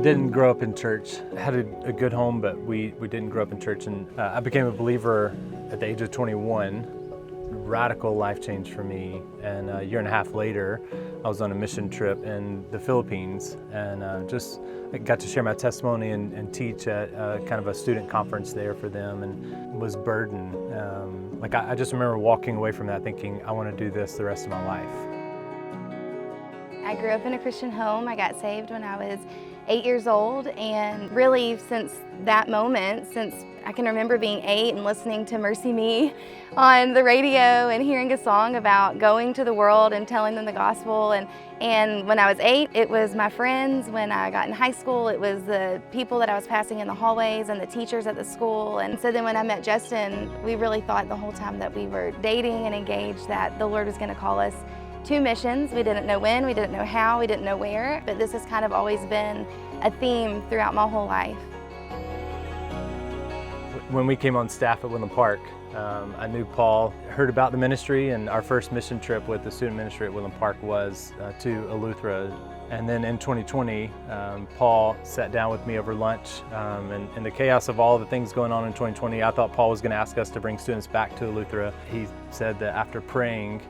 didn't grow up in church. I had a good home, but we didn't grow up in church. And I became a believer at the age of 21. Radical life change for me. And a year and a half later, I was on a mission trip in the Philippines, and I got to share my testimony and teach at kind of a student conference there for them, and was burdened. I just remember walking away from that thinking, I want to do this the rest of my life. I grew up in a Christian home. I got saved when I was 8 years old, and really since that moment, since I can remember being 8 and listening to Mercy Me on the radio and hearing a song about going to the world and telling them the gospel. And when I was 8, it was my friends. When I got in high school, it was the people that I was passing in the hallways and the teachers at the school. And so then when I met Justin, we really thought the whole time that we were dating and engaged that the Lord was going to call us to missions. We didn't know when, we didn't know how, we didn't know where, but this has kind of always been a theme throughout my whole life. When we came on staff at Woodland Park, I knew Paul, heard about the ministry, and our first mission trip with the student ministry at Woodland Park was to Eleuthera. And then in 2020, Paul sat down with me over lunch, and in the chaos of all the things going on in 2020, I thought Paul was going to ask us to bring students back to Eleuthera. He said that after praying,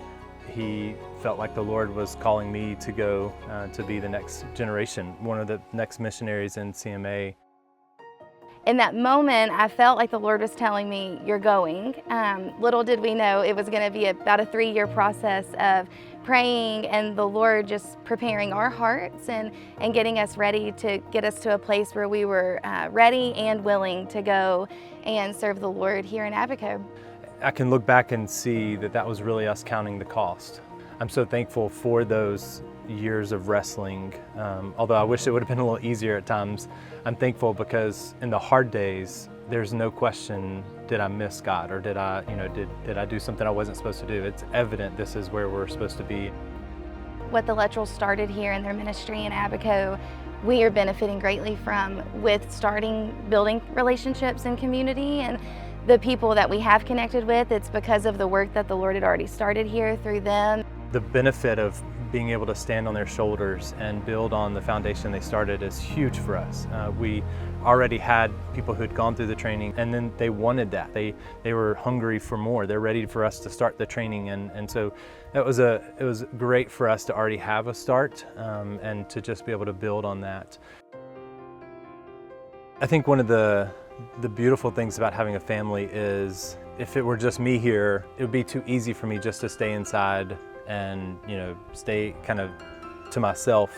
he felt like the Lord was calling me to go to be the next generation, one of the next missionaries in CMA. In that moment, I felt like the Lord was telling me, you're going. Little did we know it was going to be about a 3-year process of praying and the Lord just preparing our hearts and getting us ready to get us to a place where we were ready and willing to go and serve the Lord here in Abaco. I can look back and see that that was really us counting the cost. I'm so thankful for those years of wrestling. Although I wish it would have been a little easier at times, I'm thankful because in the hard days, there's no question, did I miss God, or did I do something I wasn't supposed to do? It's evident this is where we're supposed to be. What the Luttrells started here in their ministry in Abaco, we are benefiting greatly from, with building relationships in community, and the people that we have connected with, it's because of the work that the Lord had already started here through them. The benefit of being able to stand on their shoulders and build on the foundation they started is huge for us. We already had people who had gone through the training, and then they wanted that. They were hungry for more. They're ready for us to start the training, and so it was great for us to already have a start and to just be able to build on that. I think one of the beautiful things about having a family is, if it were just me here, it would be too easy for me just to stay inside and stay kind of to myself.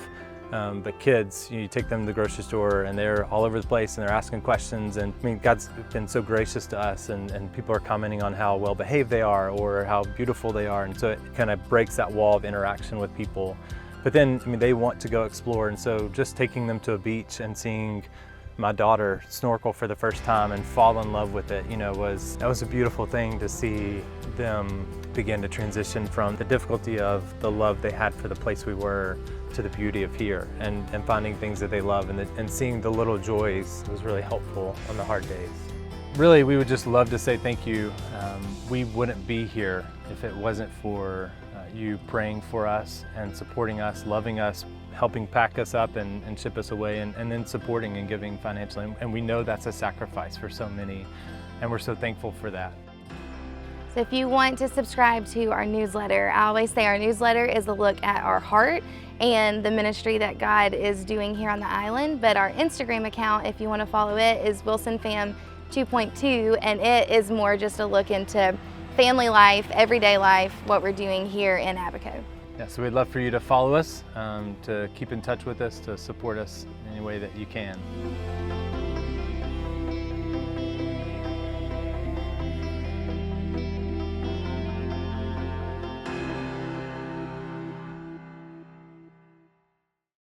But kids, you take them to the grocery store and they're all over the place and they're asking questions, and I mean, God's been so gracious to us, and people are commenting on how well behaved they are or how beautiful they are, and so it kind of breaks that wall of interaction with people. But then, I mean, they want to go explore, and so just taking them to a beach and seeing my daughter snorkel for the first time and fall in love with it, that was a beautiful thing to see them begin to transition from the difficulty of the love they had for the place we were to the beauty of here, and finding things that they love, and seeing the little joys was really helpful on the hard days. Really, we would just love to say thank you. We wouldn't be here if it wasn't for you praying for us and supporting us, loving us, helping pack us up and ship us away, and then supporting and giving financially. And we know that's a sacrifice for so many, and we're so thankful for that. So if you want to subscribe to our newsletter, I always say our newsletter is a look at our heart and the ministry that God is doing here on the island. But our Instagram account, if you want to follow it, is WilsonFam 2.2, and it is more just a look into family life, everyday life, what we're doing here in Abaco. Yeah, so we'd love for you to follow us, to keep in touch with us, to support us in any way that you can.